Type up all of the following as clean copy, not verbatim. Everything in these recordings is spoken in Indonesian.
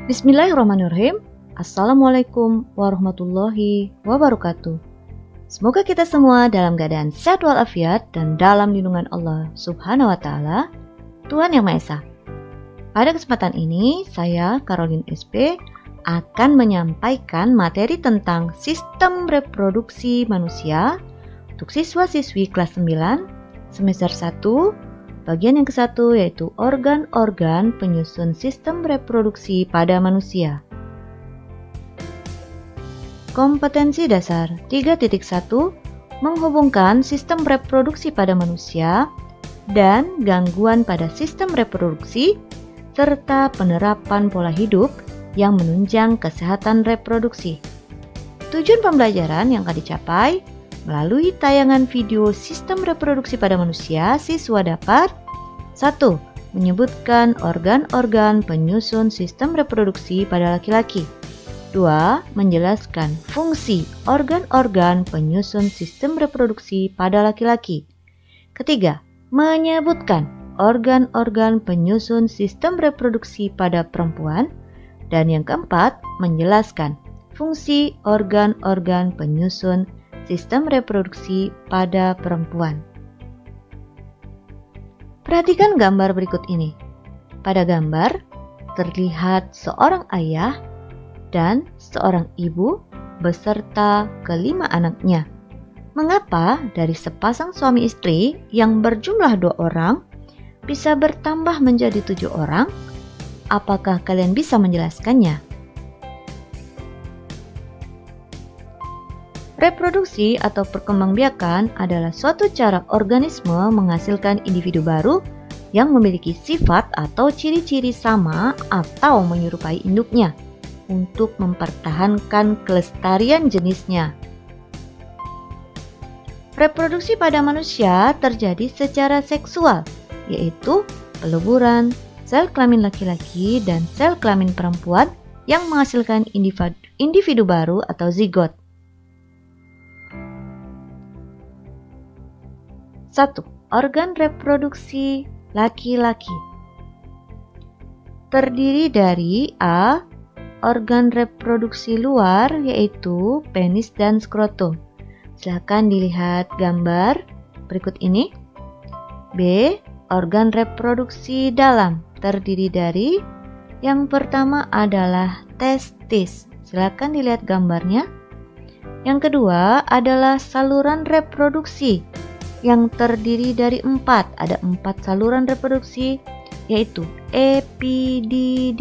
Bismillahirrahmanirrahim. Assalamualaikum warahmatullahi wabarakatuh. Semoga kita semua dalam keadaan sehat walafiat dan dalam lindungan Allah Subhanahu wa Ta'ala, Tuhan Yang Maha Esa. Pada kesempatan ini, saya Caroline SP akan menyampaikan materi tentang sistem reproduksi manusia untuk siswa-siswi kelas 9 semester 1. Bagian yang ke-1 yaitu organ-organ penyusun sistem reproduksi pada manusia. Kompetensi dasar 3.1 menghubungkan sistem reproduksi pada manusia dan gangguan pada sistem reproduksi serta penerapan pola hidup yang menunjang kesehatan reproduksi. Tujuan pembelajaran yang akan dicapai melalui tayangan video sistem reproduksi pada manusia, siswa dapat 1. Menyebutkan organ-organ penyusun sistem reproduksi pada laki-laki. 2. Menjelaskan fungsi organ-organ penyusun sistem reproduksi pada laki-laki. Ketiga, menyebutkan organ-organ penyusun sistem reproduksi pada perempuan. Dan yang keempat, menjelaskan fungsi organ-organ penyusun sistem reproduksi pada perempuan. Perhatikan gambar berikut ini. Pada gambar, terlihat seorang ayah dan seorang ibu beserta kelima anaknya. Mengapa dari sepasang suami istri yang berjumlah 2 orang bisa bertambah menjadi 7 orang? Apakah kalian bisa menjelaskannya? Reproduksi atau perkembangbiakan adalah suatu cara organisme menghasilkan individu baru yang memiliki sifat atau ciri-ciri sama atau menyerupai induknya untuk mempertahankan kelestarian jenisnya. Reproduksi pada manusia terjadi secara seksual, yaitu peleburan sel kelamin laki-laki dan sel kelamin perempuan yang menghasilkan individu baru atau zigot. 1. Organ reproduksi laki-laki terdiri dari A. Organ reproduksi luar yaitu penis dan skrotum. Silakan dilihat gambar berikut ini. B. Organ reproduksi dalam terdiri dari yang pertama adalah testis. Silakan dilihat gambarnya. Yang kedua adalah saluran reproduksi yang terdiri dari 4. Ada 4 saluran reproduksi yaitu epididymis.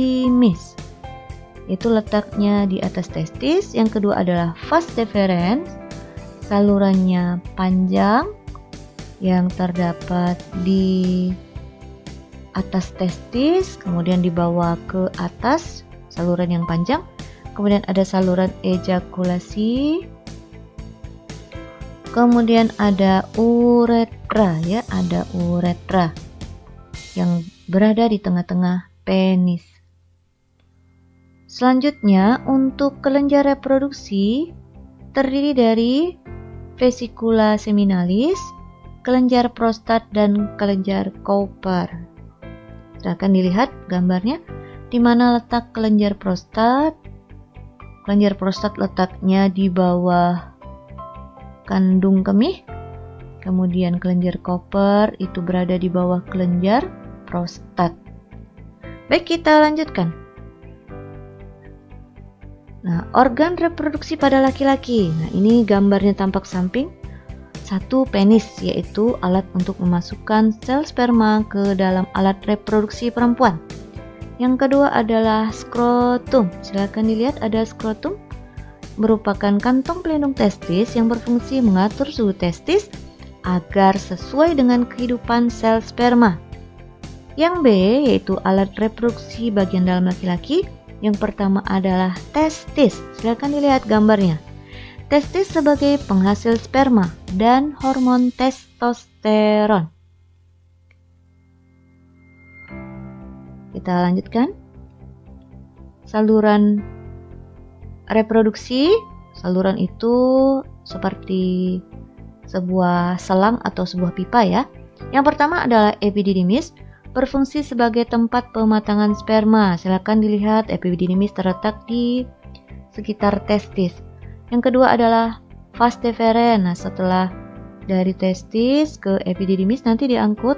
Itu letaknya di atas testis. Yang kedua adalah vas deferens. Salurannya panjang yang terdapat di atas testis, kemudian dibawa ke atas saluran yang panjang. Kemudian ada saluran ejakulasi. Kemudian ada uretra ya, ada uretra yang berada di tengah-tengah penis. Selanjutnya untuk kelenjar reproduksi terdiri dari vesikula seminalis, kelenjar prostat dan kelenjar Cowper. Silakan dilihat gambarnya di mana letak kelenjar prostat. Kelenjar prostat letaknya di bawah kandung kemih, kemudian kelenjar Cowper itu berada di bawah kelenjar prostat. Baik, kita lanjutkan. Nah, organ reproduksi pada laki-laki. Nah, ini gambarnya tampak samping. 1. Penis, yaitu alat untuk memasukkan sel sperma ke dalam alat reproduksi perempuan. Yang kedua adalah skrotum. Silakan dilihat, ada skrotum. Merupakan kantong pelindung testis yang berfungsi mengatur suhu testis agar sesuai dengan kehidupan sel sperma. Yang B yaitu alat reproduksi bagian dalam laki-laki. Yang pertama adalah testis. Silakan dilihat gambarnya. Testis sebagai penghasil sperma dan hormon testosteron. Kita lanjutkan. Saluran reproduksi, saluran itu seperti sebuah selang atau sebuah pipa ya. Yang pertama adalah epididymis, berfungsi sebagai tempat pematangan sperma. Silakan dilihat epididymis terletak di sekitar testis. Yang kedua adalah vas deferens. Nah, setelah dari testis ke epididymis nanti diangkut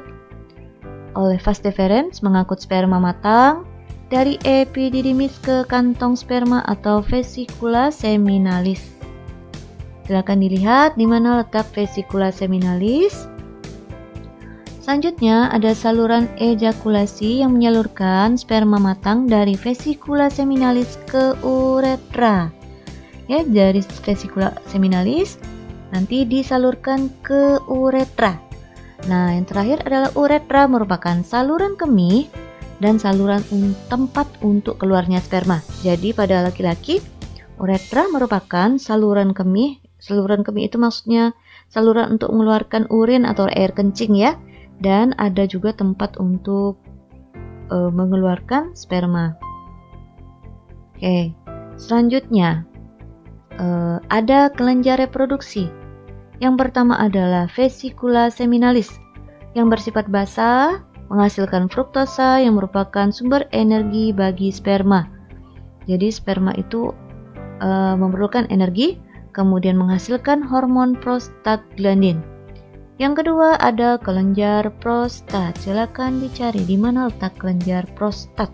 oleh vas deferens mengangkut sperma matang dari epididymis ke kantong sperma atau vesicula seminalis. Silakan dilihat di mana letak vesicula seminalis. Selanjutnya ada saluran ejakulasi yang menyalurkan sperma matang dari vesicula seminalis ke uretra. Ya, dari vesicula seminalis nanti disalurkan ke uretra. Nah, yang terakhir adalah uretra merupakan saluran kemih dan saluran tempat untuk keluarnya sperma. Jadi pada laki-laki, uretra merupakan saluran kemih. Saluran kemih itu maksudnya saluran untuk mengeluarkan urin atau air kencing ya. Dan ada juga tempat untuk mengeluarkan sperma. Oke, selanjutnya ada kelenjar reproduksi. Yang pertama adalah vesicula seminalis yang bersifat basah, menghasilkan fruktosa yang merupakan sumber energi bagi sperma. Jadi sperma itu memerlukan energi, kemudian menghasilkan hormon prostaglandin. Yang kedua ada kelenjar prostat. Silakan dicari di mana letak kelenjar prostat.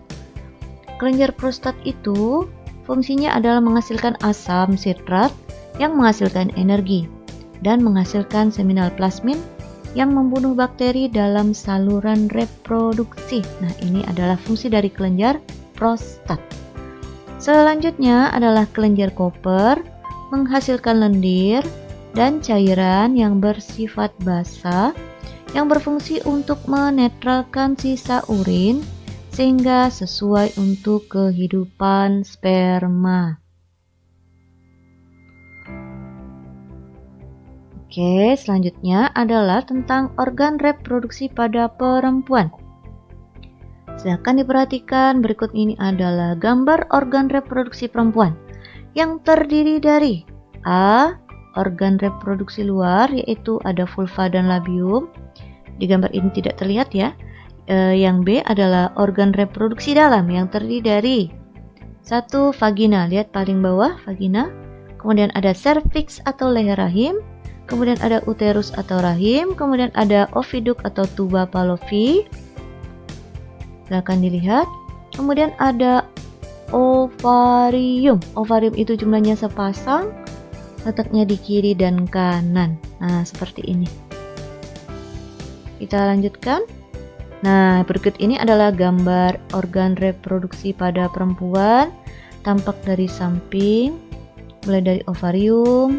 Kelenjar prostat itu fungsinya adalah menghasilkan asam sitrat yang menghasilkan energi dan menghasilkan seminal plasmin yang membunuh bakteri dalam saluran reproduksi. Nah, ini adalah fungsi dari kelenjar prostat. Selanjutnya adalah kelenjar Koper, menghasilkan lendir dan cairan yang bersifat basah yang berfungsi untuk menetralkan sisa urin sehingga sesuai untuk kehidupan sperma. Oke, selanjutnya adalah tentang organ reproduksi pada perempuan. Silakan diperhatikan, berikut ini adalah gambar organ reproduksi perempuan yang terdiri dari A. Organ reproduksi luar, yaitu ada vulva dan labium. Di gambar ini tidak terlihat ya. Yang B adalah organ reproduksi dalam yang terdiri dari 1. Vagina, lihat paling bawah vagina. Kemudian ada cervix atau leher rahim. Kemudian ada uterus atau rahim. Kemudian ada oviduk atau tuba Fallopi. Silakan dilihat. Kemudian ada ovarium. Ovarium itu jumlahnya sepasang, letaknya di kiri dan kanan. Nah, seperti ini. Kita lanjutkan. Nah, berikut ini adalah gambar organ reproduksi pada perempuan. Tampak dari samping, mulai dari ovarium,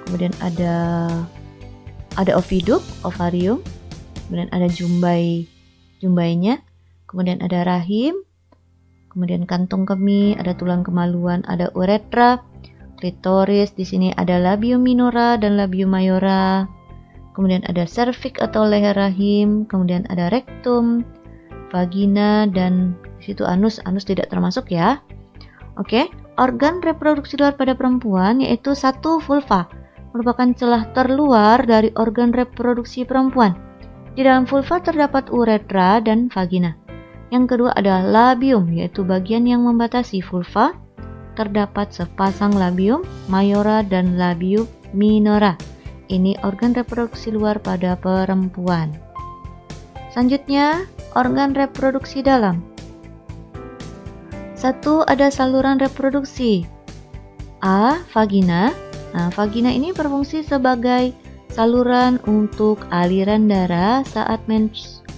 kemudian ada oviduk, ovarium, kemudian ada jumbainya, kemudian ada rahim, kemudian kantung kemih, ada tulang kemaluan, ada uretra, klitoris, di sini ada labium minora dan labium mayora. Kemudian ada cervix atau leher rahim, kemudian ada rektum, vagina, dan di situ anus tidak termasuk ya. Oke, organ reproduksi luar pada perempuan yaitu 1. Vulva, merupakan celah terluar dari organ reproduksi perempuan. Di dalam vulva terdapat uretra dan vagina. Yang kedua adalah labium, yaitu bagian yang membatasi vulva. Terdapat sepasang labium mayora dan labium minora. Ini organ reproduksi luar pada perempuan. Selanjutnya, organ reproduksi dalam. 1. Ada saluran reproduksi. A. Vagina. Nah, vagina ini berfungsi sebagai saluran untuk aliran darah saat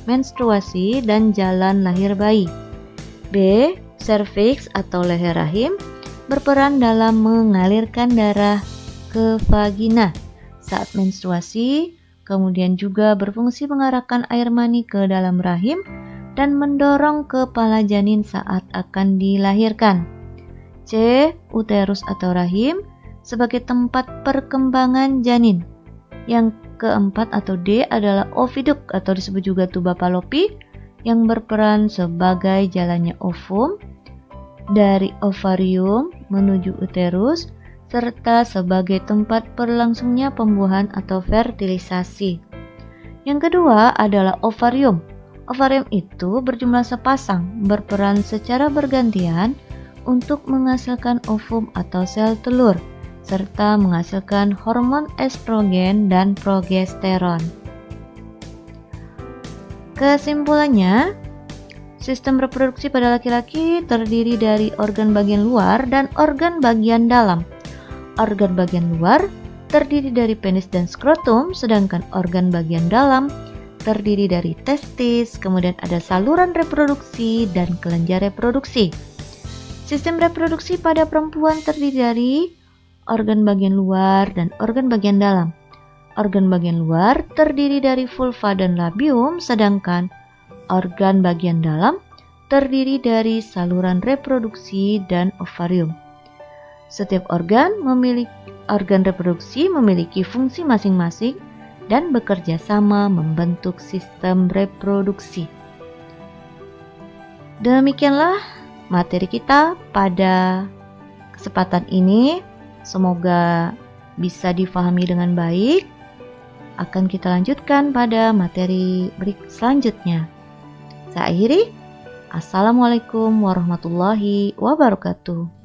menstruasi dan jalan lahir bayi. B. Cervix atau leher rahim berperan dalam mengalirkan darah ke vagina saat menstruasi, kemudian juga berfungsi mengarahkan air mani ke dalam rahim dan mendorong kepala janin saat akan dilahirkan. C. Uterus atau rahim sebagai tempat perkembangan janin. Yang keempat atau D adalah oviduk atau disebut juga tuba Fallopi yang berperan sebagai jalannya ovum dari ovarium menuju uterus serta sebagai tempat berlangsungnya pembuahan atau fertilisasi. Yang kedua adalah ovarium. Ovarium itu berjumlah sepasang, berperan secara bergantian untuk menghasilkan ovum atau sel telur, serta menghasilkan hormon estrogen dan progesteron. Kesimpulannya, sistem reproduksi pada laki-laki terdiri dari organ bagian luar dan organ bagian dalam. Organ bagian luar terdiri dari penis dan skrotum, sedangkan organ bagian dalam terdiri dari testis, kemudian ada saluran reproduksi dan kelenjar reproduksi. Sistem reproduksi pada perempuan terdiri dari organ bagian luar dan organ bagian dalam. Organ bagian luar terdiri dari vulva dan labium, sedangkan organ bagian dalam terdiri dari saluran reproduksi dan ovarium. Setiap organ reproduksi memiliki fungsi masing-masing dan bekerja sama membentuk sistem reproduksi. Demikianlah materi kita pada kesempatan ini. Semoga bisa difahami dengan baik. Akan kita lanjutkan pada materi selanjutnya. Saya akhiri. Assalamualaikum warahmatullahi wabarakatuh.